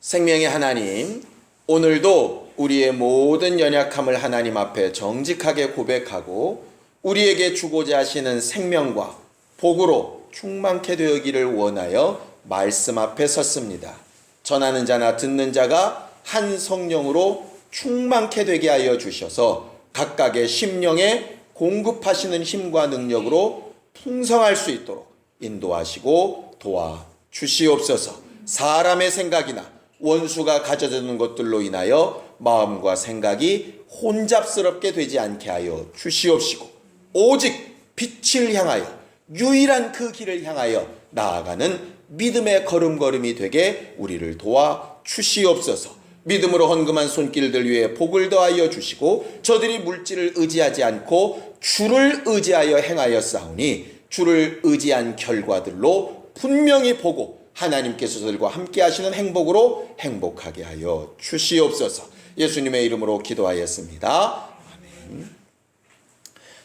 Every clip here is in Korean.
생명의 하나님, 오늘도 우리의 모든 연약함을 하나님 앞에 정직하게 고백하고 우리에게 주고자 하시는 생명과 복으로 충만케 되기를 원하여 말씀 앞에 섰습니다. 전하는 자나 듣는 자가 한 성령으로 충만케 되게 하여 주셔서 각각의 심령에 공급하시는 힘과 능력으로 풍성할 수 있도록 인도하시고 도와 주시옵소서. 사람의 생각이나 원수가 가져다주는 것들로 인하여 마음과 생각이 혼잡스럽게 되지 않게 하여 주시옵시고 오직 빛을 향하여 유일한 그 길을 향하여 나아가는 믿음의 걸음걸음이 되게 우리를 도와 주시옵소서. 믿음으로 헌금한 손길들 위에 복을 더하여 주시고 저들이 물질을 의지하지 않고 주를 의지하여 행하여 싸우니 주를 의지한 결과들로 분명히 보고 하나님께서 저들과 함께 하시는 행복으로 행복하게 하여 주시옵소서. 예수님의 이름으로 기도하였습니다. 아멘.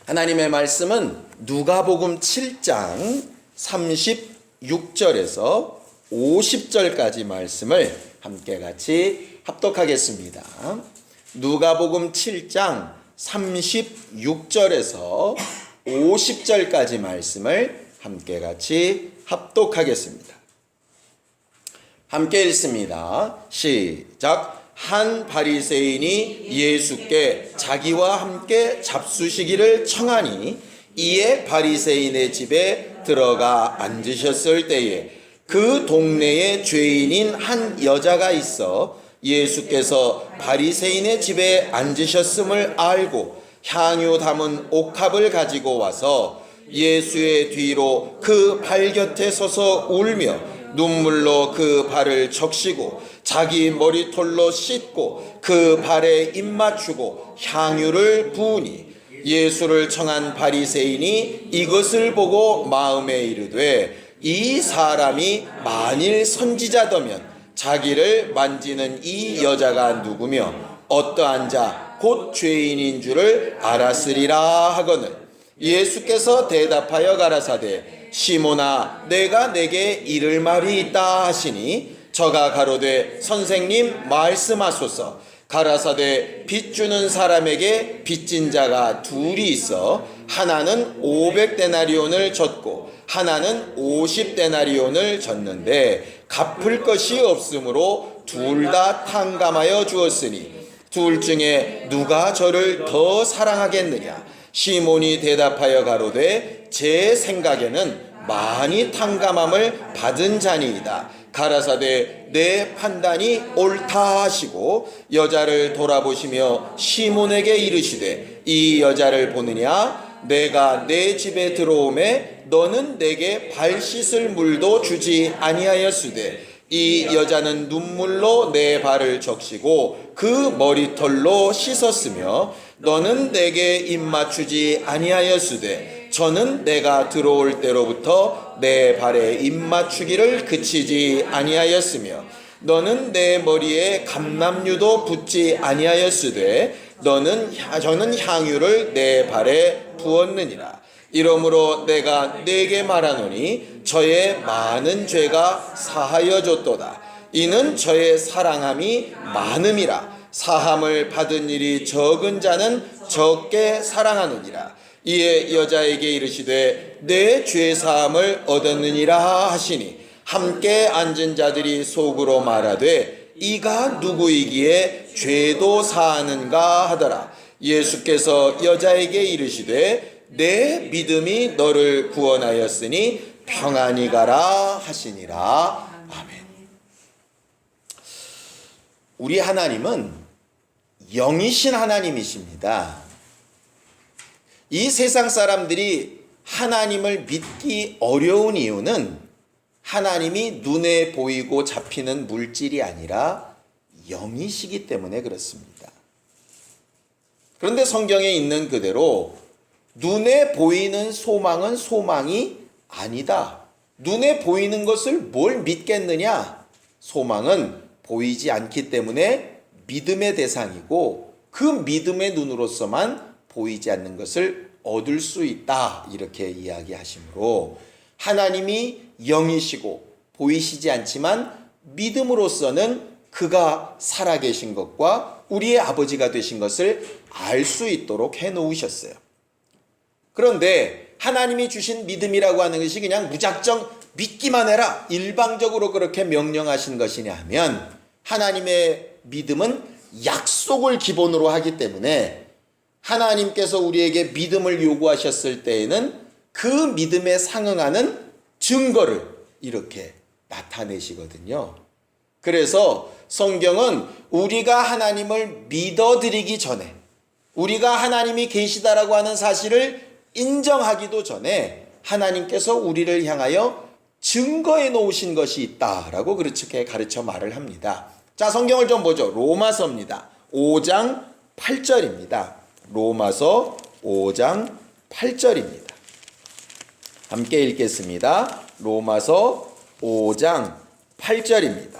하나님의 말씀은 누가복음 7장 36절에서 50절까지 말씀을 함께 같이 합독하겠습니다. 누가복음 7장 36절에서 50절까지 말씀을 함께 같이 합독하겠습니다. 함께 읽습니다. 시작. 한 바리새인이 예수께 자기와 함께 잡수시기를 청하니 이에 바리새인의 집에 들어가 앉으셨을 때에 그 동네에 죄인인 한 여자가 있어 예수께서 바리새인의 집에 앉으셨음을 알고 향유 담은 옥합을 가지고 와서 예수의 뒤로 그 발 곁에 서서 울며 눈물로 그 발을 적시고 자기 머리털로 씻고 그 발에 입 맞추고 향유를 부으니 예수를 청한 바리새인이 이것을 보고 마음에 이르되 이 사람이 만일 선지자더면 자기를 만지는 이 여자가 누구며 어떠한 자 곧 죄인인 줄을 알았으리라 하거늘 예수께서 대답하여 가라사대 시몬아 내가 내게 이를 말이 있다 하시니 저가 가로되 선생님 말씀하소서. 가라사대 빚 주는 사람에게 빚진 자가 둘이 있어 하나는 500데나리온을 졌고 하나는 50데나리온을 졌는데 갚을 것이 없으므로 둘 다 탕감하여 주었으니 둘 중에 누가 저를 더 사랑하겠느냐. 시몬이 대답하여 가로되 제 생각에는 많이 탕감함을 받은 자니이다. 가라사대 내 판단이 옳다 하시고 여자를 돌아보시며 시몬에게 이르시되 이 여자를 보느냐. 내가 내 집에 들어오매 너는 내게 발 씻을 물도 주지 아니하였으되 이 여자는 눈물로 내 발을 적시고 그 머리털로 씻었으며 너는 내게 입 맞추지 아니하였으되 저는 내가 들어올 때로부터 내 발에 입 맞추기를 그치지 아니하였으며 너는 내 머리에 감람유도 붓지 아니하였으되 저는 향유를 내 발에 부었느니라. 이러므로 내가 네게 말하노니 저의 많은 죄가 사하여 줬도다. 이는 저의 사랑함이 많음이라. 사함을 받은 일이 적은 자는 적게 사랑하느니라. 이에 여자에게 이르시되 내 죄사함을 얻었느니라 하시니 함께 앉은 자들이 속으로 말하되 이가 누구이기에 죄도 사하는가 하더라. 예수께서 여자에게 이르시되 내 믿음이 너를 구원하였으니 평안히 가라 하시니라. 아멘. 우리 하나님은 영이신 하나님이십니다. 이 세상 사람들이 하나님을 믿기 어려운 이유는 하나님이 눈에 보이고 잡히는 물질이 아니라 영이시기 때문에 그렇습니다. 그런데 성경에 있는 그대로 눈에 보이는 소망은 소망이 아니다. 눈에 보이는 것을 뭘 믿겠느냐? 소망은 보이지 않기 때문에 믿음의 대상이고 그 믿음의 눈으로서만 보이지 않는 것을 얻을 수 있다. 이렇게 이야기하시므로 하나님이 영이시고 보이시지 않지만 믿음으로서는 그가 살아계신 것과 우리의 아버지가 되신 것을 알 수 있도록 해놓으셨어요. 그런데 하나님이 주신 믿음이라고 하는 것이 그냥 무작정 믿기만 해라, 일방적으로 그렇게 명령하신 것이냐 하면, 하나님의 믿음은 약속을 기본으로 하기 때문에 하나님께서 우리에게 믿음을 요구하셨을 때에는 그 믿음에 상응하는 증거를 이렇게 나타내시거든요. 그래서 성경은 우리가 하나님을 믿어드리기 전에, 우리가 하나님이 계시다라고 하는 사실을 인정하기도 전에 하나님께서 우리를 향하여 증거해 놓으신 것이 있다라고 그렇게 가르쳐 말을 합니다. 자, 성경을 좀 보죠. 로마서입니다. 5장 8절입니다. 로마서 5장 8절입니다. 함께 읽겠습니다. 로마서 5장 8절입니다.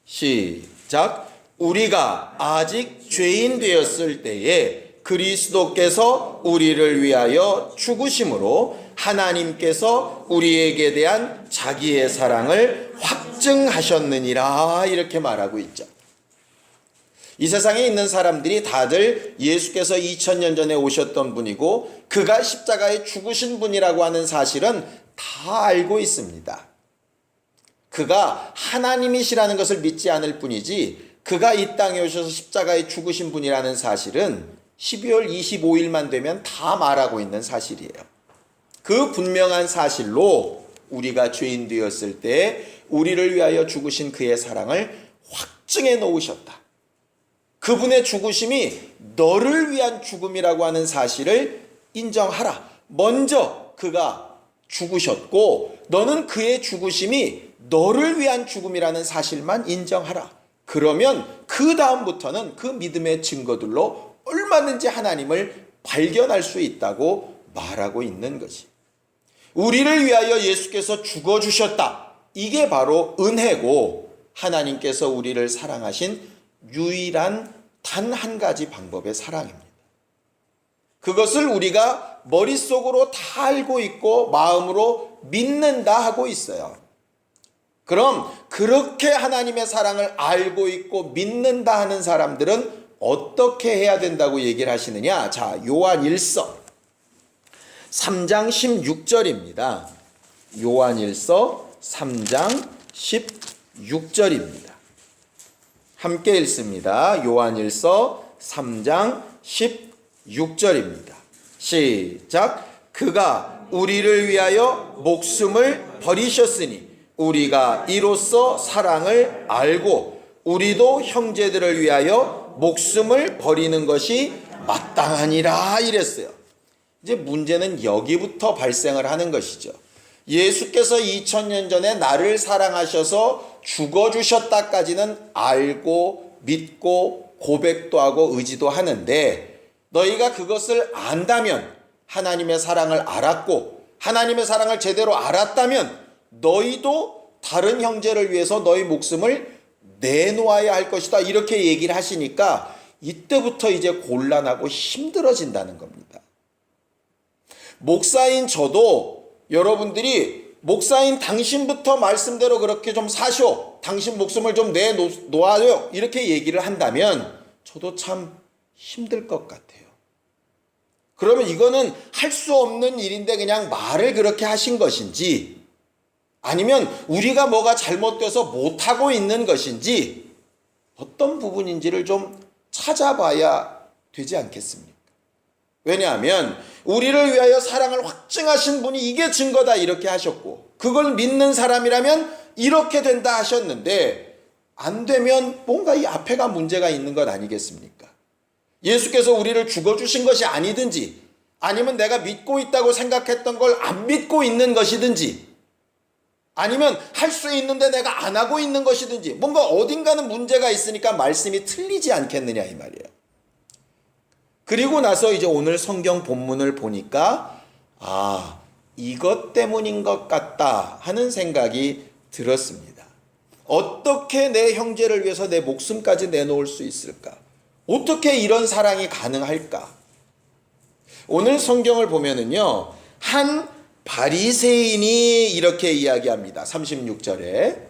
시작. 우리가 아직 죄인 되었을 때에 그리스도께서 우리를 위하여 죽으심으로 하나님께서 우리에게 대한 자기의 사랑을 확증하셨느니라, 이렇게 말하고 있죠. 이 세상에 있는 사람들이 다들 예수께서 2000년 전에 오셨던 분이고 그가 십자가에 죽으신 분이라고 하는 사실은 다 알고 있습니다. 그가 하나님이시라는 것을 믿지 않을 뿐이지, 그가 이 땅에 오셔서 십자가에 죽으신 분이라는 사실은 12월 25일만 되면 다 말하고 있는 사실이에요. 그 분명한 사실로 우리가 죄인 되었을 때 우리를 위하여 죽으신 그의 사랑을 확증해 놓으셨다. 그분의 죽으심이 너를 위한 죽음이라고 하는 사실을 인정하라. 먼저 그가 죽으셨고 너는 그의 죽으심이 너를 위한 죽음이라는 사실만 인정하라. 그러면 그 다음부터는 그 믿음의 증거들로 얼마든지 하나님을 발견할 수 있다고 말하고 있는 것이, 우리를 위하여 예수께서 죽어주셨다. 이게 바로 은혜고 하나님께서 우리를 사랑하신 유일한 단 한 가지 방법의 사랑입니다. 그것을 우리가 머릿속으로 다 알고 있고 마음으로 믿는다 하고 있어요. 그럼 그렇게 하나님의 사랑을 알고 있고 믿는다 하는 사람들은 어떻게 해야 된다고 얘기를 하시느냐? 자, 요한일서 3장 16절입니다. 요한일서 3장 16절입니다. 함께 읽습니다. 요한일서 3장 16절입니다. 시작. 그가 우리를 위하여 목숨을 버리셨으니 우리가 이로써 사랑을 알고 우리도 형제들을 위하여 목숨을 버리는 것이 마땅하니라, 이랬어요. 이제 문제는 여기부터 발생을 하는 것이죠. 예수께서 2000년 전에 나를 사랑하셔서 죽어주셨다까지는 알고 믿고 고백도 하고 의지도 하는데, 너희가 그것을 안다면, 하나님의 사랑을 알았고 하나님의 사랑을 제대로 알았다면 너희도 다른 형제를 위해서 너희 목숨을 내놓아야 할 것이다, 이렇게 얘기를 하시니까 이때부터 이제 곤란하고 힘들어진다는 겁니다. 목사인 저도 여러분들이 목사인 당신부터 말씀대로 그렇게 좀 사쇼, 당신 목숨을 좀 내놓아요, 이렇게 얘기를 한다면 저도 참 힘들 것 같아요. 그러면 이거는 할 수 없는 일인데 그냥 말을 그렇게 하신 것인지, 아니면 우리가 뭐가 잘못돼서 못하고 있는 것인지, 어떤 부분인지를 좀 찾아봐야 되지 않겠습니까? 왜냐하면 우리를 위하여 사랑을 확증하신 분이 이게 증거다 이렇게 하셨고, 그걸 믿는 사람이라면 이렇게 된다 하셨는데, 안 되면 뭔가 이 앞에가 문제가 있는 것 아니겠습니까? 예수께서 우리를 죽어주신 것이 아니든지, 아니면 내가 믿고 있다고 생각했던 걸 안 믿고 있는 것이든지, 아니면 할 수 있는데 내가 안 하고 있는 것이든지, 뭔가 어딘가는 문제가 있으니까 말씀이 틀리지 않겠느냐 이 말이에요. 그리고 나서 이제 오늘 성경 본문을 보니까 이것 때문인 것 같다 하는 생각이 들었습니다. 어떻게 내 형제를 위해서 내 목숨까지 내놓을 수 있을까? 어떻게 이런 사랑이 가능할까? 오늘 성경을 보면은요, 한 바리새인이 이렇게 이야기합니다. 36절에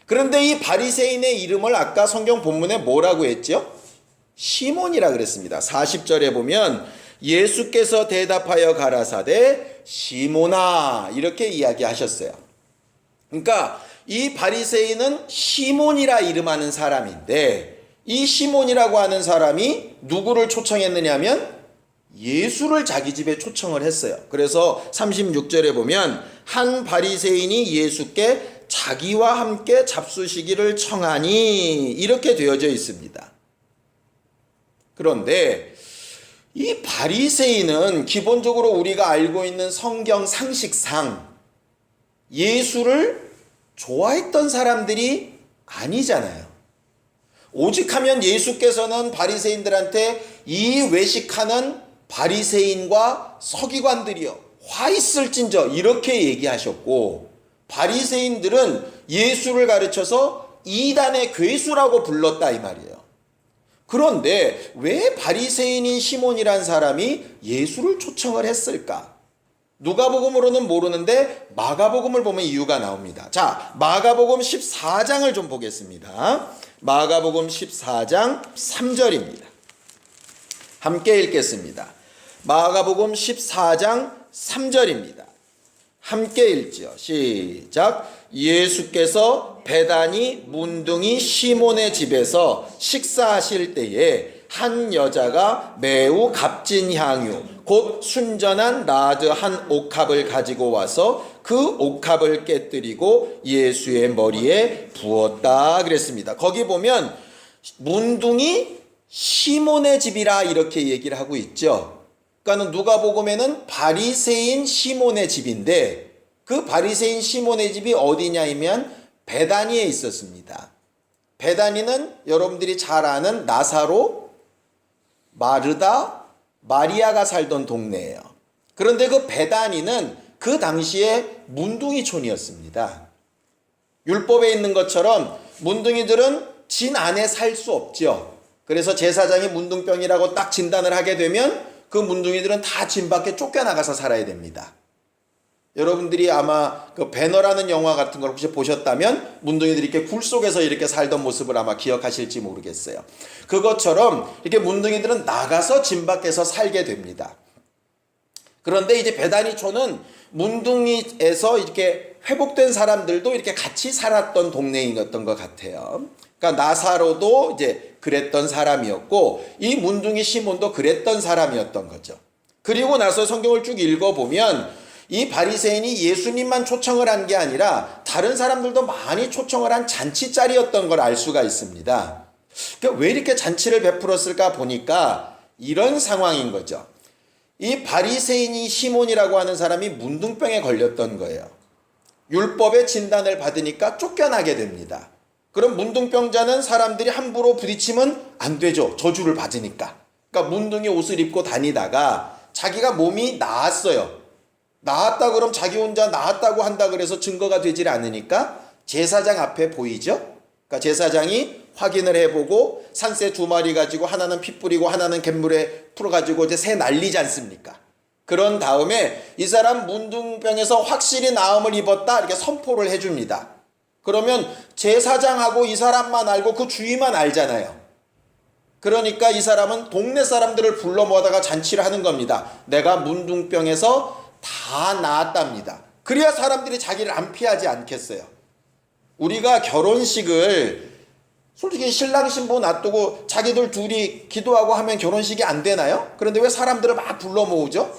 그런데 이 바리새인의 이름을 아까 성경 본문에 뭐라고 했죠? 시몬이라 그랬습니다. 40절에 보면 예수께서 대답하여 가라사대 시몬아 이렇게 이야기하셨어요. 그러니까 이 바리새인은 시몬이라 이름하는 사람인데 이 시몬이라고 하는 사람이 누구를 초청했느냐면 예수를 자기 집에 초청을 했어요. 그래서 36절에 보면 한 바리새인이 예수께 자기와 함께 잡수시기를 청하니 이렇게 되어져 있습니다. 그런데 이 바리새인은 기본적으로 우리가 알고 있는 성경 상식상 예수를 좋아했던 사람들이 아니잖아요. 오직하면 예수께서는 바리새인들한테 이 외식하는 바리새인과 서기관들이여 화 있을진저 이렇게 얘기하셨고, 바리새인들은 예수를 가르쳐서 이단의 괴수라고 불렀다 이 말이에요. 그런데 왜 바리새인인 시몬이란 사람이 예수를 초청을 했을까? 누가복음으로는 모르는데 마가복음을 보면 이유가 나옵니다. 자, 마가복음 14장을 좀 보겠습니다. 마가복음 14장 3절입니다. 함께 읽겠습니다. 마가복음 14장 3절입니다. 함께 읽지요. 시작. 예수께서 베다니 문둥이 시몬의 집에서 식사하실 때에 한 여자가 매우 값진 향유 곧 순전한 나드 한 옥합을 가지고 와서 그 옥합을 깨뜨리고 예수의 머리에 부었다 그랬습니다. 거기 보면 문둥이 시몬의 집이라 이렇게 얘기를 하고 있죠. 그러니까 누가복음에는 바리새인 시몬의 집인데 그 바리새인 시몬의 집이 어디냐면 베다니에 있었습니다. 베다니는 여러분들이 잘 아는 나사로, 마르다, 마리아가 살던 동네예요. 그런데 그 베다니는 그 당시에 문둥이촌이었습니다. 율법에 있는 것처럼 문둥이들은 진 안에 살 수 없죠. 그래서 제사장이 문둥병이라고 딱 진단을 하게 되면 그 문둥이들은 다 진 밖에 쫓겨나가서 살아야 됩니다. 여러분들이 아마 그 배너라는 영화 같은 걸 혹시 보셨다면 문둥이들이 이렇게 굴 속에서 이렇게 살던 모습을 아마 기억하실지 모르겠어요. 그것처럼 이렇게 문둥이들은 나가서 진 밖에서 살게 됩니다. 그런데 이제 베다니촌은 문둥이에서 이렇게 회복된 사람들도 이렇게 같이 살았던 동네였던 것 같아요. 그러니까 나사로도 이제 그랬던 사람이었고 이 문둥이 시몬도 그랬던 사람이었던 거죠. 그리고 나서 성경을 쭉 읽어보면 이 바리새인이 예수님만 초청을 한 게 아니라 다른 사람들도 많이 초청을 한 잔치자리였던 걸 알 수가 있습니다. 그러니까 왜 이렇게 잔치를 베풀었을까 보니까 이런 상황인 거죠. 이 바리새인이 시몬이라고 하는 사람이 문둥병에 걸렸던 거예요. 율법의 진단을 받으니까 쫓겨나게 됩니다. 그럼 문둥병자는 사람들이 함부로 부딪히면 안 되죠. 저주를 받으니까. 그러니까 문둥이 옷을 입고 다니다가 자기가 몸이 나았어요. 나았다 그럼 자기 혼자 나았다고 한다 그래서 증거가 되질 않으니까 제사장 앞에 보이죠. 그러니까 제사장이 확인을 해보고 산새 2마리 가지고 하나는 피 뿌리고 하나는 갯물에 풀어가지고 이제 새 날리지 않습니까? 그런 다음에 이 사람 문둥병에서 확실히 나음을 입었다 이렇게 선포를 해줍니다. 그러면 제사장하고 이 사람만 알고 그 주위만 알잖아요. 그러니까 이 사람은 동네 사람들을 불러 모아다가 잔치를 하는 겁니다. 내가 문둥병에서 다 나았답니다. 그래야 사람들이 자기를 안 피하지 않겠어요. 우리가 결혼식을 솔직히 신랑 신부 놔두고 자기들 둘이 기도하고 하면 결혼식이 안 되나요? 그런데 왜 사람들을 막 불러 모으죠?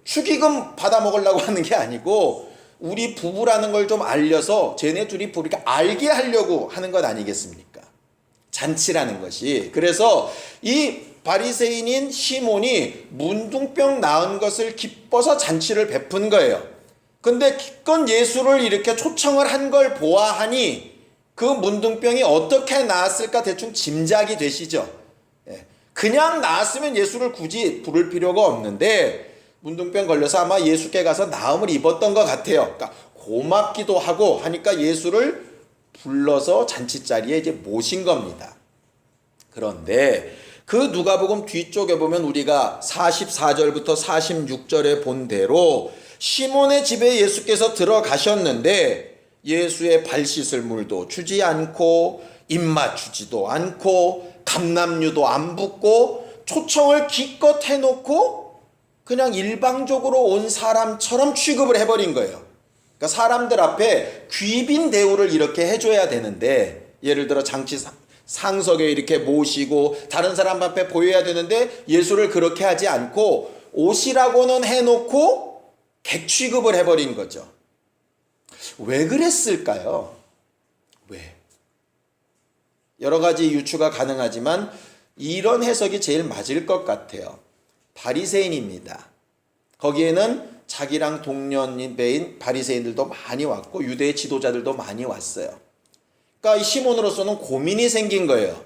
축의금 받아 먹으려고 하는 게 아니고 우리 부부라는 걸 좀 알려서 쟤네 둘이 이렇게 알게 하려고 하는 것 아니겠습니까? 잔치라는 것이. 그래서 이 바리새인인 시몬이 문둥병 나은 것을 기뻐서 잔치를 베푼 거예요. 근데 기껏 예수를 이렇게 초청을 한 걸 보아하니 그 문둥병이 어떻게 나았을까 대충 짐작이 되시죠? 그냥 나았으면 예수를 굳이 부를 필요가 없는데 문둥병 걸려서 아마 예수께 가서 나음을 입었던 것 같아요. 그러니까 고맙기도 하고 하니까 예수를 불러서 잔치자리에 이제 모신 겁니다. 그런데 그 누가복음 뒤쪽에 보면 우리가 44절부터 46절에 본 대로 시몬의 집에 예수께서 들어가셨는데 예수의 발 씻을 물도 주지 않고 입 맞추지도 않고 감람류도 안 붓고 초청을 기껏 해놓고 그냥 일방적으로 온 사람처럼 취급을 해버린 거예요. 그러니까 사람들 앞에 귀빈 대우를 이렇게 해줘야 되는데, 예를 들어 장치 상석에 이렇게 모시고 다른 사람 앞에 보여야 되는데 예수를 그렇게 하지 않고 옷이라고는 해놓고 객 취급을 해버린 거죠. 왜 그랬을까요? 왜? 여러 가지 유추가 가능하지만 이런 해석이 제일 맞을 것 같아요. 바리새인입니다. 거기에는 자기랑 동년배인 바리새인들도 많이 왔고 유대의 지도자들도 많이 왔어요. 그러니까 이 시몬으로서는 고민이 생긴 거예요.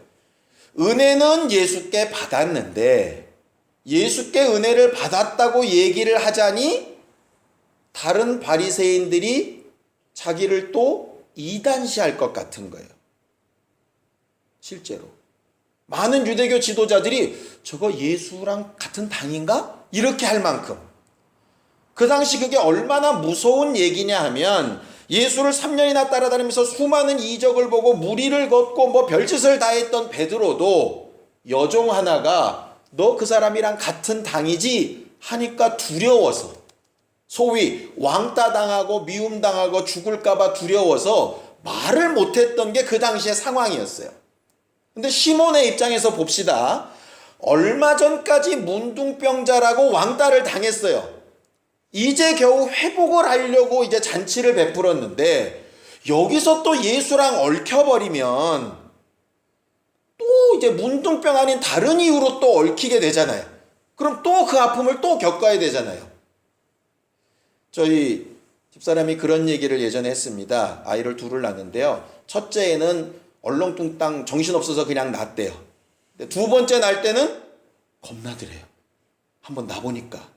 은혜는 예수께 받았는데 예수께 은혜를 받았다고 얘기를 하자니 다른 바리새인들이 자기를 또 이단시할 것 같은 거예요. 실제로 많은 유대교 지도자들이 저거 예수랑 같은 당인가? 이렇게 할 만큼, 그 당시 그게 얼마나 무서운 얘기냐 하면, 예수를 3년이나 따라다니면서 수많은 이적을 보고 무리를 걷고 뭐 별짓을 다 했던 베드로도 여종 하나가 너 그 사람이랑 같은 당이지 하니까 두려워서, 소위 왕따 당하고 미움 당하고 죽을까봐 두려워서 말을 못했던 게 그 당시의 상황이었어요. 근데 시몬의 입장에서 봅시다. 얼마 전까지 문둥병자라고 왕따를 당했어요. 이제 겨우 회복을 하려고 이제 잔치를 베풀었는데 여기서 또 예수랑 얽혀버리면 또 이제 문둥병 아닌 다른 이유로 또 얽히게 되잖아요. 그럼 또 그 아픔을 또 겪어야 되잖아요. 저희 집사람이 그런 얘기를 예전에 했습니다. 아이를 둘을 낳는데요. 첫째에는 얼렁뚱땅 정신없어서 그냥 낳았대요. 두 번째 낳을 때는 겁나더래요. 한번 낳아보니까.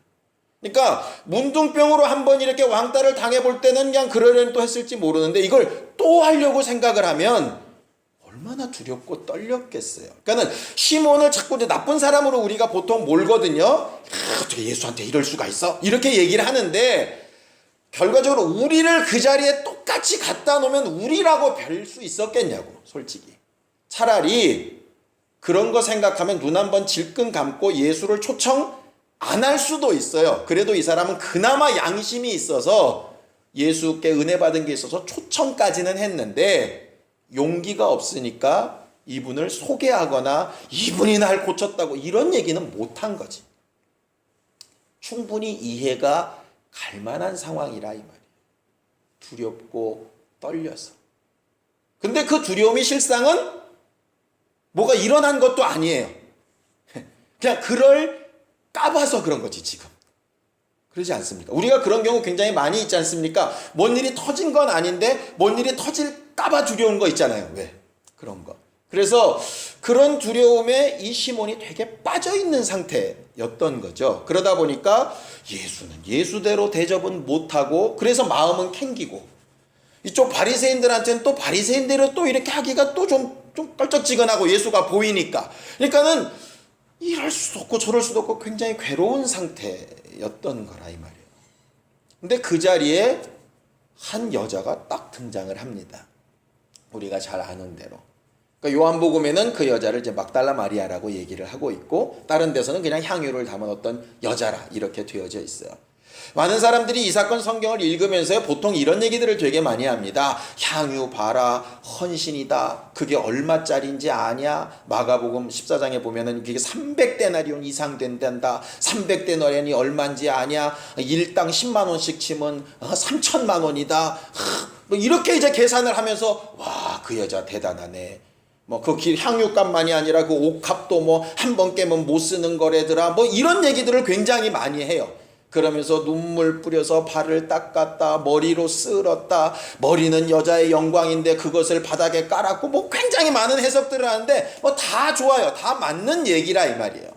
그러니까 문둥병으로 한번 이렇게 왕따를 당해볼 때는 그냥 그러려니 또 했을지 모르는데 이걸 또 하려고 생각을 하면 얼마나 두렵고 떨렸겠어요. 그러니까 시몬을 자꾸 이제 나쁜 사람으로 우리가 보통 몰거든요. 어떻게 예수한테 이럴 수가 있어? 이렇게 얘기를 하는데 결과적으로 우리를 그 자리에 똑같이 갖다 놓으면 우리라고 별 수 있었겠냐고, 솔직히. 차라리 그런 거 생각하면 눈 한번 질끈 감고 예수를 초청 안 할 수도 있어요. 그래도 이 사람은 그나마 양심이 있어서 예수께 은혜 받은 게 있어서 초청까지는 했는데 용기가 없으니까 이분을 소개하거나 이분이 날 고쳤다고 이런 얘기는 못한 거지. 충분히 이해가 갈 만한 상황이라 이 말이에요. 두렵고 떨려서. 근데 그 두려움이 실상은 뭐가 일어난 것도 아니에요. 그냥 그럴 까봐서 그런 거지 지금. 그러지 않습니까? 우리가 그런 경우 굉장히 많이 있지 않습니까? 뭔 일이 터진 건 아닌데 뭔 일이 터질까봐 두려운 거 있잖아요. 왜? 그런 거. 그래서 그런 두려움에 이 시몬이 되게 빠져있는 상태였던 거죠. 그러다 보니까 예수는 예수대로 대접은 못하고 그래서 마음은 캥기고 이쪽 바리새인들한테는 또 바리새인대로 또 이렇게 하기가 또 좀 껄쩍지근하고 예수가 보이니까, 그러니까는 이럴 수도 없고 저럴 수도 없고 굉장히 괴로운 상태였던 거라 이 말이에요. 근데 그 자리에 한 여자가 딱 등장을 합니다. 우리가 잘 아는 대로. 그러니까 요한복음에는 그 여자를 이제 막달라 마리아라고 얘기를 하고 있고 다른 데서는 그냥 향유를 담은 어떤 여자라 이렇게 되어져 있어요. 많은 사람들이 이 사건 성경을 읽으면서 보통 이런 얘기들을 되게 많이 합니다. 향유 봐라, 헌신이다. 그게 얼마짜리인지 아냐? 마가복음 14장에 보면은 그게 300데나리온 이상 된단다. 300데나리온이 얼마인지 아냐? 일당 10만 원씩 치면 3천만 원이다. 뭐 이렇게 이제 계산을 하면서 와, 그 여자 대단하네. 뭐 그 향유값만이 아니라 그 옷값도 뭐 한 번 깨면 못 쓰는 거래더라. 뭐 이런 얘기들을 굉장히 많이 해요. 그러면서 눈물 뿌려서 발을 닦았다, 머리로 쓸었다, 머리는 여자의 영광인데 그것을 바닥에 깔았고, 뭐 굉장히 많은 해석들을 하는데 뭐 다 좋아요. 다 맞는 얘기라 이 말이에요.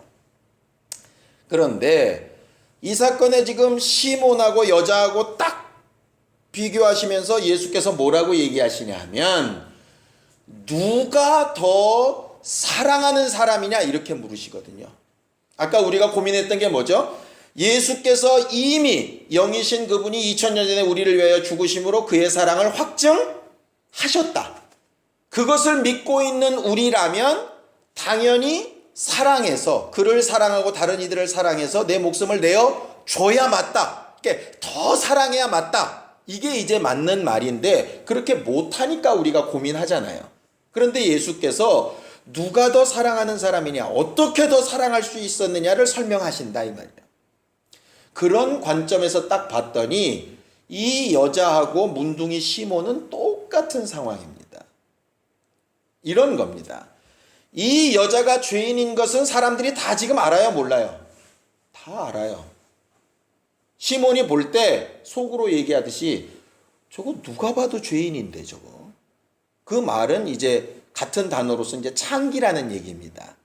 그런데 이 사건에 지금 시몬하고 여자하고 딱 비교하시면서 예수께서 뭐라고 얘기하시냐 하면 누가 더 사랑하는 사람이냐 이렇게 물으시거든요. 아까 우리가 고민했던 게 뭐죠? 예수께서 이미 영이신 그분이 2000년 전에 우리를 위하여 죽으심으로 그의 사랑을 확증하셨다. 그것을 믿고 있는 우리라면 당연히 사랑해서, 그를 사랑하고 다른 이들을 사랑해서 내 목숨을 내어줘야 맞다. 더 사랑해야 맞다. 이게 이제 맞는 말인데 그렇게 못하니까 우리가 고민하잖아요. 그런데 예수께서 누가 더 사랑하는 사람이냐, 어떻게 더 사랑할 수 있었느냐를 설명하신다 이 말이에요. 그런 관점에서 딱 봤더니 이 여자하고 문둥이 시몬은 똑같은 상황입니다. 이런 겁니다. 이 여자가 죄인인 것은 사람들이 다 지금 알아요, 몰라요? 다 알아요. 시몬이 볼 때 속으로 얘기하듯이 저거 누가 봐도 죄인인데 저거. 그 말은 이제 같은 단어로서 이제 창기라는 얘기입니다.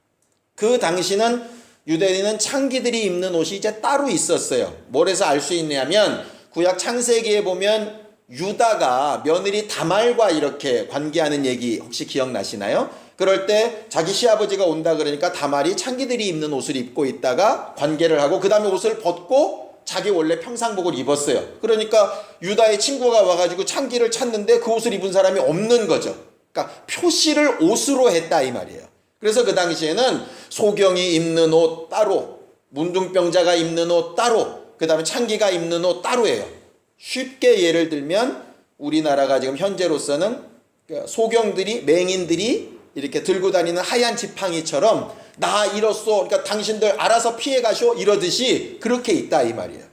그 당시는 유대인은 창기들이 입는 옷이 이제 따로 있었어요. 뭘해서 알 수 있냐면 구약 창세기에 보면 유다가 며느리 다말과 이렇게 관계하는 얘기 혹시 기억나시나요? 그럴 때 자기 시아버지가 온다 그러니까 다말이 창기들이 입는 옷을 입고 있다가 관계를 하고 그 다음에 옷을 벗고 자기 원래 평상복을 입었어요. 그러니까 유다의 친구가 와가지고 창기를 찾는데 그 옷을 입은 사람이 없는 거죠. 그러니까 표시를 옷으로 했다 이 말이에요. 그래서 그 당시에는 소경이 입는 옷 따로, 문둥병자가 입는 옷 따로, 그 다음에 창기가 입는 옷 따로예요. 쉽게 예를 들면 우리나라가 지금 현재로서는 소경들이, 맹인들이 이렇게 들고 다니는 하얀 지팡이처럼 나 이렇소, 그러니까 당신들 알아서 피해가쇼 이러듯이 그렇게 있다 이 말이에요.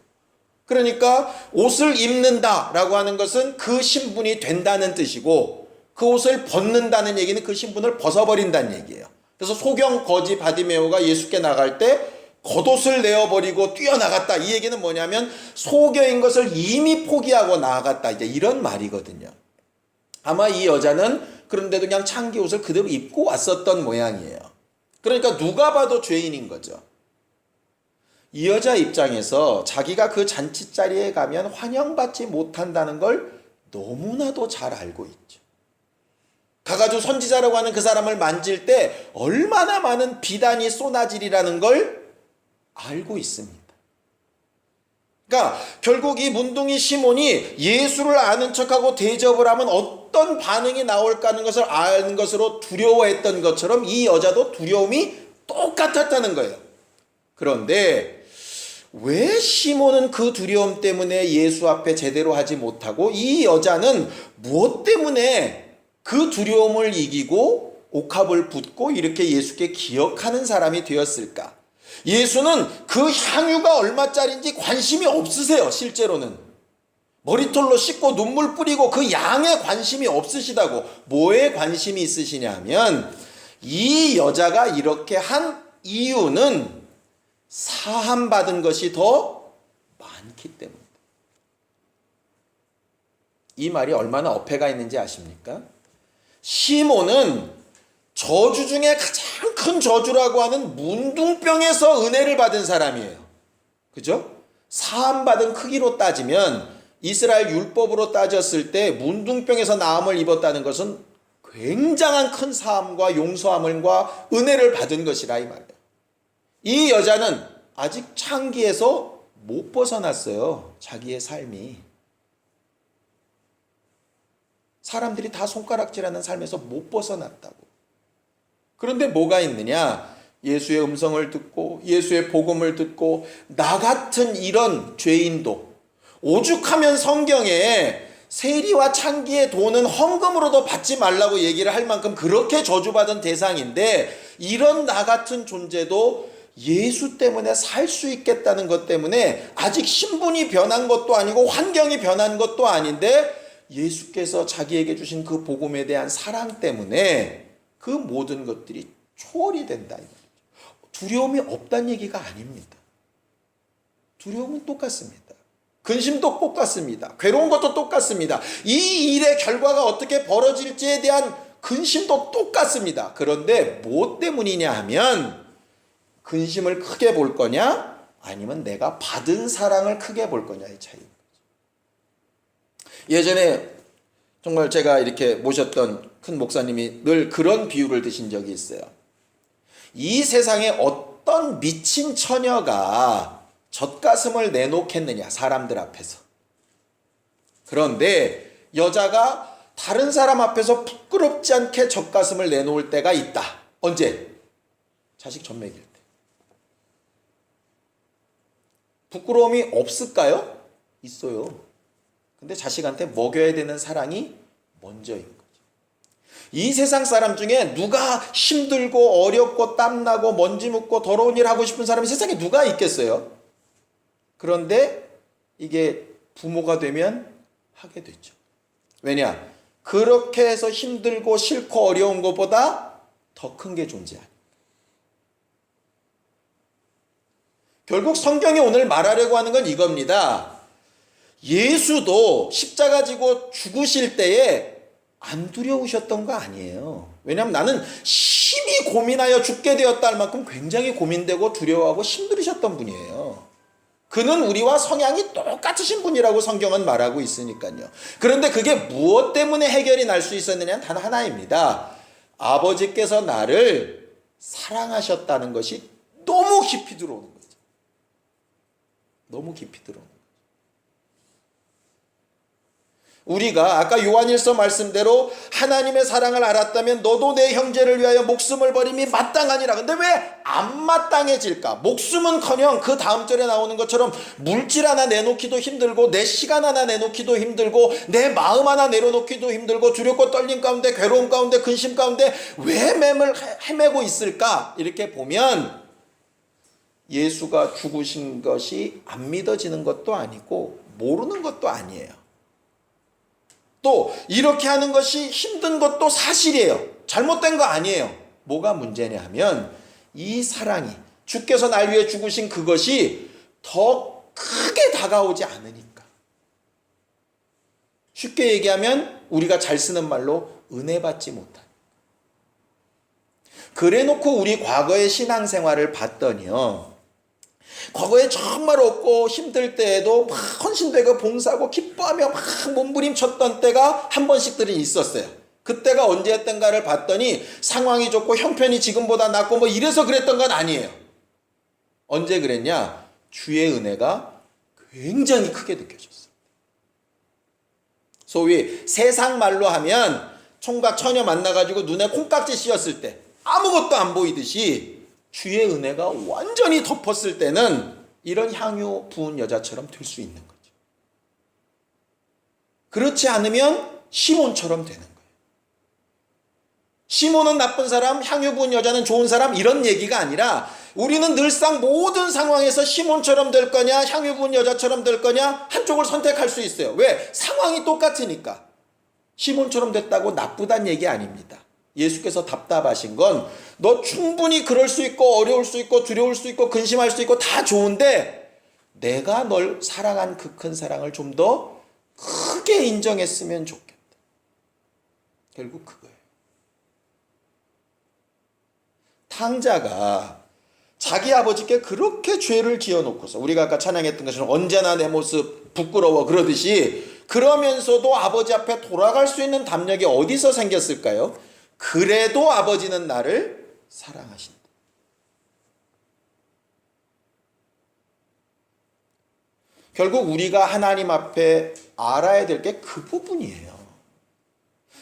그러니까 옷을 입는다라고 하는 것은 그 신분이 된다는 뜻이고 그 옷을 벗는다는 얘기는 그 신분을 벗어버린다는 얘기예요. 그래서 소경 거지 바디메오가 예수께 나갈 때 겉옷을 내어버리고 뛰어나갔다. 이 얘기는 뭐냐면 소경인 것을 이미 포기하고 나아갔다. 이제 이런 말이거든요. 아마 이 여자는 그런데도 그냥 창기 옷을 그대로 입고 왔었던 모양이에요. 그러니까 누가 봐도 죄인인 거죠. 이 여자 입장에서 자기가 그 잔치 자리에 가면 환영받지 못한다는 걸 너무나도 잘 알고 있죠. 가가지고 선지자라고 하는 그 사람을 만질 때 얼마나 많은 비단이 쏟아지리라는 걸 알고 있습니다. 그러니까 결국 이 문둥이 시몬이 예수를 아는 척하고 대접을 하면 어떤 반응이 나올까 하는 것을 아는 것으로 두려워했던 것처럼 이 여자도 두려움이 똑같았다는 거예요. 그런데 왜 시몬은 그 두려움 때문에 예수 앞에 제대로 하지 못하고 이 여자는 무엇 때문에 그 두려움을 이기고 옥합을 붙고 이렇게 예수께 기억하는 사람이 되었을까? 예수는 그 향유가 얼마짜리인지 관심이 없으세요. 실제로는 머리털로 씻고 눈물 뿌리고 그 양에 관심이 없으시다고. 뭐에 관심이 있으시냐면 이 여자가 이렇게 한 이유는 사함받은 것이 더 많기 때문입니다. 이 말이 얼마나 어폐가 있는지 아십니까? 시몬은 저주 중에 가장 큰 저주라고 하는 문둥병에서 은혜를 받은 사람이에요. 그죠? 사함받은 크기로 따지면 이스라엘 율법으로 따졌을 때 문둥병에서 나음을 입었다는 것은 굉장한 큰 사함과 용서함과 은혜를 받은 것이라 이 말이에요. 이 여자는 아직 창기에서 못 벗어났어요. 자기의 삶이. 사람들이 다 손가락질하는 삶에서 못 벗어났다고. 그런데 뭐가 있느냐? 예수의 음성을 듣고 예수의 복음을 듣고 나 같은 이런 죄인도 오죽하면 성경에 세리와 창기의 돈은 헌금으로도 받지 말라고 얘기를 할 만큼 그렇게 저주받은 대상인데 이런 나 같은 존재도 예수 때문에 살 수 있겠다는 것 때문에 아직 신분이 변한 것도 아니고 환경이 변한 것도 아닌데 예수께서 자기에게 주신 그 복음에 대한 사랑 때문에 그 모든 것들이 초월이 된다. 두려움이 없다는 얘기가 아닙니다. 두려움은 똑같습니다. 근심도 똑같습니다. 괴로운 것도 똑같습니다. 이 일의 결과가 어떻게 벌어질지에 대한 근심도 똑같습니다. 그런데 뭐 때문이냐 하면 근심을 크게 볼 거냐 아니면 내가 받은 사랑을 크게 볼 거냐의 차이입니다. 예전에 정말 제가 이렇게 모셨던 큰 목사님이 늘 그런 비유를 드신 적이 있어요. 이 세상에 어떤 미친 처녀가 젖가슴을 내놓겠느냐, 사람들 앞에서. 그런데 여자가 다른 사람 앞에서 부끄럽지 않게 젖가슴을 내놓을 때가 있다. 언제? 자식 젖 먹일 때. 부끄러움이 없을까요? 있어요. 근데 자식한테 먹여야 되는 사랑이 먼저인 거죠. 이 세상 사람 중에 누가 힘들고 어렵고 땀나고 먼지 묻고 더러운 일 하고 싶은 사람이 세상에 누가 있겠어요? 그런데 이게 부모가 되면 하게 되죠. 왜냐? 그렇게 해서 힘들고 싫고 어려운 것보다 더 큰 게 존재하니까. 결국 성경이 오늘 말하려고 하는 건 이겁니다. 예수도 십자가 지고 죽으실 때에 안 두려우셨던 거 아니에요. 왜냐하면 나는 심히 고민하여 죽게 되었다 할 만큼 굉장히 고민되고 두려워하고 힘들으셨던 분이에요. 그는 우리와 성향이 똑같으신 분이라고 성경은 말하고 있으니까요. 그런데 그게 무엇 때문에 해결이 날 수 있었느냐는 단 하나입니다. 아버지께서 나를 사랑하셨다는 것이 너무 깊이 들어오는 거죠. 너무 깊이 들어오는 거죠. 우리가 아까 요한일서 말씀대로 하나님의 사랑을 알았다면 너도 내 형제를 위하여 목숨을 버림이 마땅하니라. 근데 왜 안 마땅해질까? 목숨은커녕 그 다음 절에 나오는 것처럼 물질 하나 내놓기도 힘들고 내 시간 하나 내놓기도 힘들고 내 마음 하나 내려놓기도 힘들고 두렵고 떨림 가운데 괴로움 가운데 근심 가운데 왜 맴을 헤매고 있을까? 이렇게 보면 예수가 죽으신 것이 안 믿어지는 것도 아니고 모르는 것도 아니에요. 또 이렇게 하는 것이 힘든 것도 사실이에요. 잘못된 거 아니에요. 뭐가 문제냐 하면 이 사랑이 주께서 날 위해 죽으신 그것이 더 크게 다가오지 않으니까. 쉽게 얘기하면 우리가 잘 쓰는 말로 은혜 받지 못하니까. 그래 놓고 우리 과거의 신앙생활을 봤더니요, 과거에 정말 없고 힘들 때에도 막 헌신되고 봉사하고 기뻐하며 막 몸부림쳤던 때가 한 번씩들은 있었어요. 그때가 언제였던가를 봤더니 상황이 좋고 형편이 지금보다 낫고 뭐 이래서 그랬던 건 아니에요. 언제 그랬냐? 주의 은혜가 굉장히 크게 느껴졌어요. 소위 세상 말로 하면 총각 처녀 만나가지고 눈에 콩깍지 씌었을 때 아무것도 안 보이듯이 주의 은혜가 완전히 덮었을 때는 이런 향유 부은 여자처럼 될 수 있는 거죠. 그렇지 않으면 시몬처럼 되는 거예요. 시몬은 나쁜 사람, 향유 부은 여자는 좋은 사람, 이런 얘기가 아니라 우리는 늘상 모든 상황에서 시몬처럼 될 거냐 향유 부은 여자처럼 될 거냐 한쪽을 선택할 수 있어요. 왜? 상황이 똑같으니까. 시몬처럼 됐다고 나쁘단 얘기 아닙니다. 예수께서 답답하신 건 너 충분히 그럴 수 있고 어려울 수 있고 두려울 수 있고 근심할 수 있고 다 좋은데 내가 널 사랑한 그 큰 사랑을 좀 더 크게 인정했으면 좋겠다. 결국 그거예요. 탕자가 자기 아버지께 그렇게 죄를 지어놓고서 우리가 아까 찬양했던 것처럼 언제나 내 모습 부끄러워 그러듯이 그러면서도 아버지 앞에 돌아갈 수 있는 담력이 어디서 생겼을까요? 그래도 아버지는 나를 사랑하신다. 결국 우리가 하나님 앞에 알아야 될 게 그 부분이에요.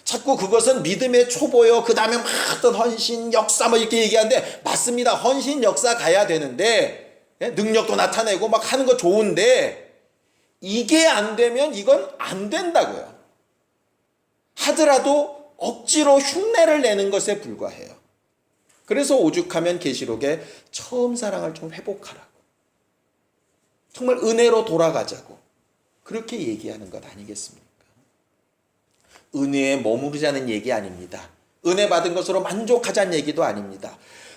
자꾸 그것은 믿음의 초보요. 그 다음에 막 어떤 헌신, 역사 뭐 이렇게 얘기하는데 맞습니다. 헌신, 역사 가야 되는데 능력도 나타내고 막 하는 거 좋은데 이게 안 되면 이건 안 된다고요. 하더라도 억지로 흉내를 내는 것에 불과해요. 그래서 오죽하면 계시록에 처음 사랑을 좀 회복하라고, 정말 은혜로 돌아가자고 그렇게 얘기하는 것 아니겠습니까? 은혜에 머무르자는 얘기 아닙니다. 은혜 받은 것으로 만족하자는 얘기도 아닙니다.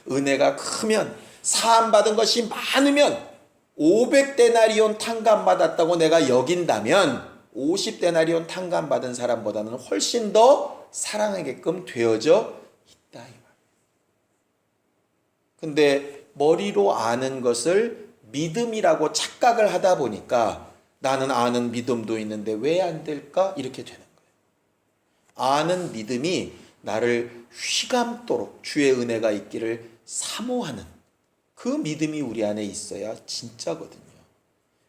은혜가 크면, 사함받은 것이 많으면 500데나리온 탕감 받았다고 내가 여긴다면 50데나리온 탕감 받은 사람보다는 훨씬 더 사랑하게끔 되어져 있다 이 말. 근데 머리로 아는 것을 믿음이라고 착각을 하다 보니까 나는 아는 믿음도 있는데 왜 안 될까? 이렇게 되는 거예요. 아는 믿음이 나를 휘감도록 주의 은혜가 있기를 사모하는 그 믿음이 우리 안에 있어야 진짜거든요.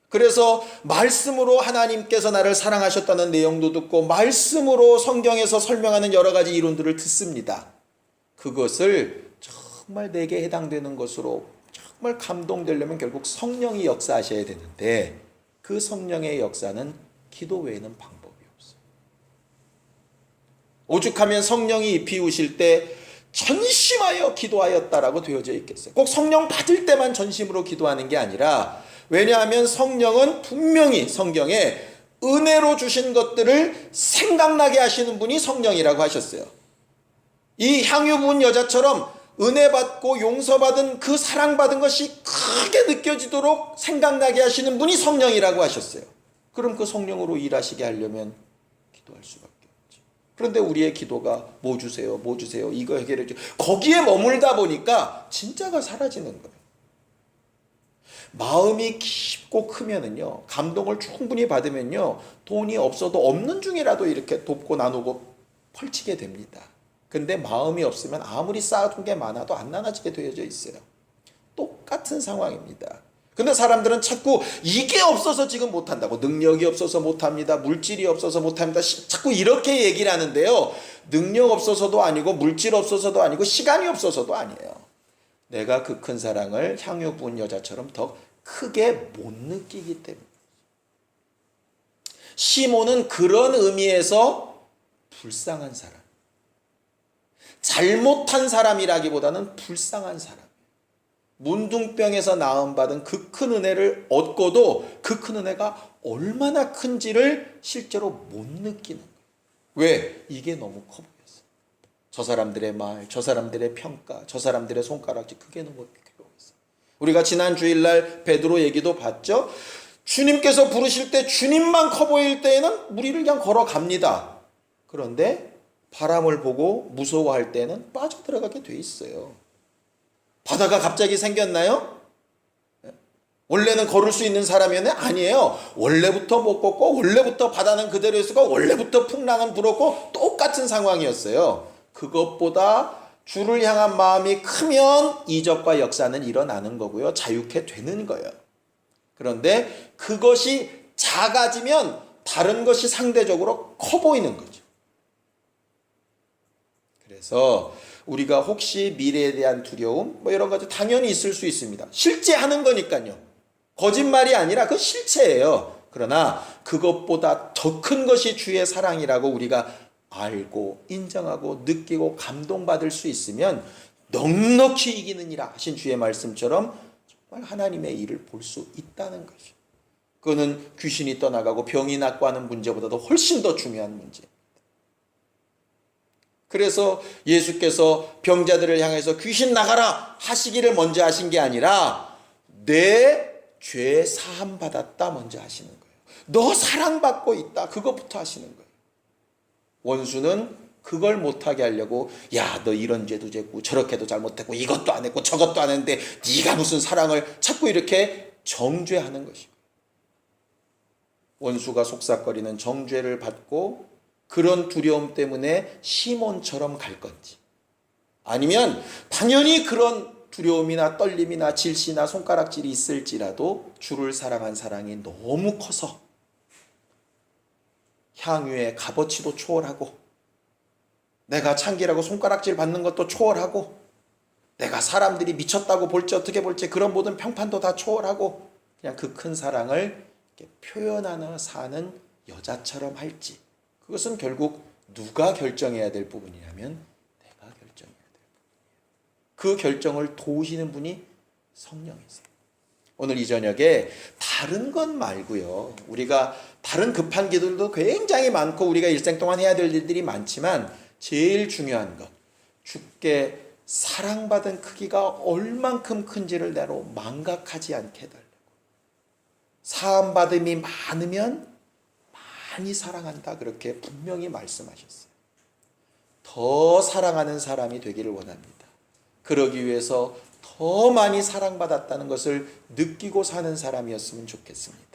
그래서 말씀으로 하나님께서 나를 사랑하셨다는 내용도 듣고 말씀으로 성경에서 설명하는 여러 가지 이론들을 듣습니다. 그것을 정말 내게 해당되는 것으로 정말 감동되려면 결국 성령이 역사하셔야 되는데 그 성령의 역사는 기도 외에는 방법이 없어요. 오죽하면 성령이 비우실 때 전심하여 기도하였다라고 되어져 있겠어요. 꼭 성령 받을 때만 전심으로 기도하는 게 아니라, 왜냐하면 성령은 분명히 성경에 은혜로 주신 것들을 생각나게 하시는 분이 성령이라고 하셨어요. 이 향유 부은 여자처럼 은혜 받고 용서받은 그 사랑받은 것이 크게 느껴지도록 생각나게 하시는 분이 성령이라고 하셨어요. 그럼 그 성령으로 일하시게 하려면 기도할 수밖에 없죠. 그런데 우리의 기도가 뭐 주세요, 뭐 주세요, 이거 해결해 주세요. 거기에 머물다 보니까 진짜가 사라지는 거예요. 마음이 깊고 크면은요, 감동을 충분히 받으면요, 돈이 없어도 없는 중이라도 이렇게 돕고 나누고 펼치게 됩니다. 근데 마음이 없으면 아무리 쌓아둔 게 많아도 안 나눠지게 되어져 있어요. 똑같은 상황입니다. 근데 사람들은 자꾸 이게 없어서 지금 못한다고, 능력이 없어서 못합니다, 물질이 없어서 못합니다, 자꾸 이렇게 얘기를 하는데요, 능력 없어서도 아니고 물질 없어서도 아니고 시간이 없어서도 아니에요. 내가 그 큰 사랑을 향유 부은 여자처럼 더 크게 못 느끼기 때문에. 시몬은 그런 의미에서 불쌍한 사람, 잘못한 사람이라기보다는 불쌍한 사람, 문둥병에서 나음받은 그 큰 은혜를 얻고도 그 큰 은혜가 얼마나 큰지를 실제로 못 느끼는 거예요. 왜? 이게 너무 커 보였어요. 저 사람들의 말, 저 사람들의 평가, 저 사람들의 손가락질, 그게 너무 괴로웠어요. 우리가 지난 주일날 베드로 얘기도 봤죠. 주님께서 부르실 때 주님만 커 보일 때에는 무리를 그냥 걸어갑니다. 그런데 바람을 보고 무서워할 때는 빠져들어가게 돼 있어요. 바다가 갑자기 생겼나요? 원래는 걸을 수 있는 사람이었나요? 아니에요. 원래부터 못 걷고 원래부터 바다는 그대로 있었고 원래부터 풍랑은 불었고 똑같은 상황이었어요. 그것보다 주를 향한 마음이 크면 이적과 역사는 일어나는 거고요. 자유케 되는 거예요. 그런데 그것이 작아지면 다른 것이 상대적으로 커 보이는 거죠. 그래서 우리가 혹시 미래에 대한 두려움, 뭐 이런 것도 당연히 있을 수 있습니다. 실제 하는 거니까요. 거짓말이 아니라 그건 실체예요. 그러나 그것보다 더 큰 것이 주의 사랑이라고 우리가 알고 인정하고 느끼고 감동받을 수 있으면 넉넉히 이기느니라 하신 주의 말씀처럼 정말 하나님의 일을 볼 수 있다는 거죠. 그거는 귀신이 떠나가고 병이 낫고 하는 문제보다도 훨씬 더 중요한 문제입니다. 그래서 예수께서 병자들을 향해서 귀신 나가라 하시기를 먼저 하신 게 아니라 내 죄 사함 받았다 먼저 하시는 거예요. 너 사랑받고 있다, 그것부터 하시는 거예요. 원수는 그걸 못하게 하려고, 야, 너 이런 죄도 졌고 저렇게도 잘못했고 이것도 안 했고 저것도 안 했는데 네가 무슨 사랑을, 자꾸 이렇게 정죄하는 것이고, 원수가 속삭거리는 정죄를 받고 그런 두려움 때문에 시몬처럼 갈 건지, 아니면 당연히 그런 두려움이나 떨림이나 질시나 손가락질이 있을지라도 주를 사랑한 사랑이 너무 커서 향유의 값어치도 초월하고, 내가 창기라고 손가락질 받는 것도 초월하고, 내가 사람들이 미쳤다고 볼지 어떻게 볼지 그런 모든 평판도 다 초월하고, 그냥 그 큰 사랑을 이렇게 표현하며 사는 여자처럼 할지, 그것은 결국 누가 결정해야 될 부분이냐면 내가 결정해야 될 부분이에요. 그 결정을 도우시는 분이 성령이세요. 오늘 이 저녁에 다른 것 말고요, 우리가 다른 급한 기도들도 굉장히 많고 우리가 일생 동안 해야 될 일들이 많지만 제일 중요한 것, 주께 사랑받은 크기가 얼만큼 큰지를 내로 망각하지 않게 해달라고. 사함받음이 많으면 많이 사랑한다, 그렇게 분명히 말씀하셨어요. 더 사랑하는 사람이 되기를 원합니다. 그러기 위해서 더 많이 사랑받았다는 것을 느끼고 사는 사람이었으면 좋겠습니다.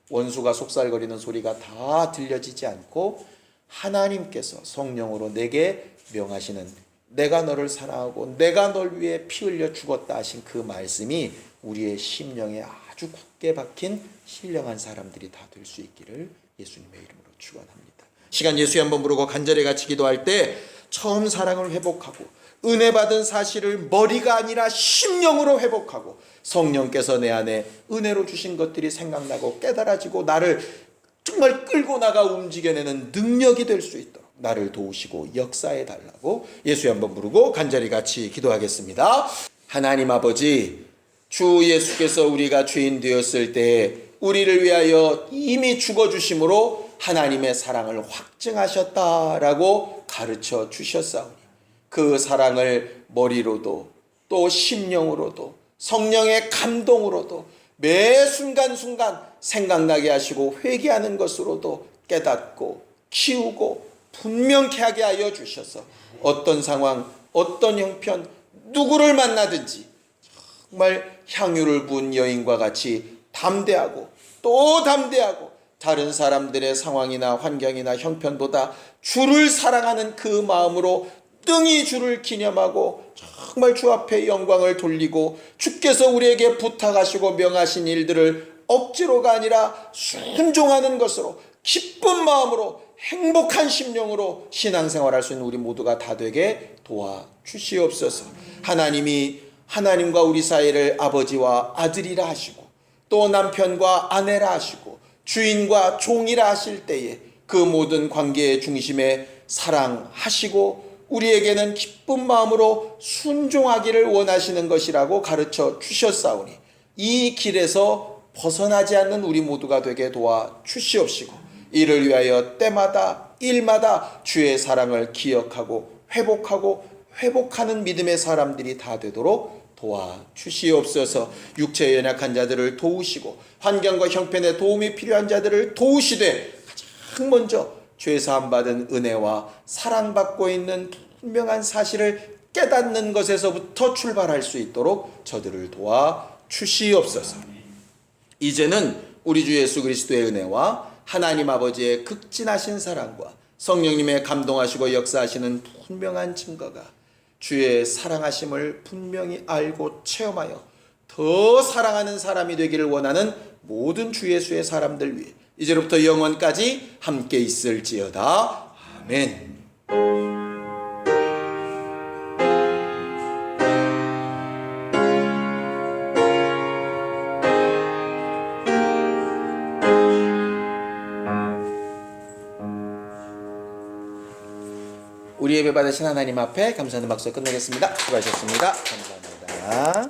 원수가 속살거리는 소리가 다 들려지지 않고 하나님께서 성령으로 내게 명하시는, 내가 너를 사랑하고 내가 널 위해 피 흘려 죽었다 하신 그 말씀이 우리의 심령에 아주 굳게 박힌 신령한 사람들이 다 될 수 있기를 예수님의 이름으로 축원합니다. 시간 예수에 한번 부르고 간절히 같이 기도할 때 처음 사랑을 회복하고 은혜 받은 사실을 머리가 아니라 심령으로 회복하고 성령께서 내 안에 은혜로 주신 것들이 생각나고 깨달아지고 나를 정말 끌고 나가 움직여내는 능력이 될 수 있도록 나를 도우시고 역사해 달라고 예수에 한번 부르고 간절히 같이 기도하겠습니다. 하나님 아버지, 주 예수께서 우리가 죄인 되었을 때 우리를 위하여 이미 죽어주심으로 하나님의 사랑을 확증하셨다라고 가르쳐 주셨사오니 그 사랑을 머리로도 또 심령으로도 성령의 감동으로도 매 순간순간 생각나게 하시고 회개하는 것으로도 깨닫고 키우고 분명케 하게 하여 주셔서 어떤 상황, 어떤 형편, 누구를 만나든지 정말 향유를 부은 여인과 같이 담대하고 또 담대하고 다른 사람들의 상황이나 환경이나 형편보다 주를 사랑하는 그 마음으로 능히 주를 기념하고 정말 주 앞에 영광을 돌리고 주께서 우리에게 부탁하시고 명하신 일들을 억지로가 아니라 순종하는 것으로 기쁜 마음으로 행복한 심령으로 신앙생활할 수 있는 우리 모두가 다 되게 도와주시옵소서. 하나님이 하나님과 우리 사이를 아버지와 아들이라 하시고 또 남편과 아내라 하시고 주인과 종이라 하실 때에 그 모든 관계의 중심에 사랑하시고 우리에게는 기쁜 마음으로 순종하기를 원하시는 것이라고 가르쳐 주셨사오니 이 길에서 벗어나지 않는 우리 모두가 되게 도와주시옵시고 이를 위하여 때마다 일마다 주의 사랑을 기억하고 회복하는 믿음의 사람들이 다 되도록 도와주시옵소서. 육체에 연약한 자들을 도우시고 환경과 형편에 도움이 필요한 자들을 도우시되 가장 먼저 죄 사함 받은 은혜와 사랑받고 있는 분명한 사실을 깨닫는 것에서부터 출발할 수 있도록 저들을 도와주시옵소서. 이제는 우리 주 예수 그리스도의 은혜와 하나님 아버지의 극진하신 사랑과 성령님의 감동하시고 역사하시는 분명한 증거가 주의 사랑하심을 분명히 알고 체험하여 더 사랑하는 사람이 되기를 원하는 모든 주 예수의 사람들 위해 이제로부터 영원까지 함께 있을지어다. 아멘. 우리 예배 받으신 하나님 앞에 감사하는 박수 끝내겠습니다. 수고하셨습니다. 감사합니다.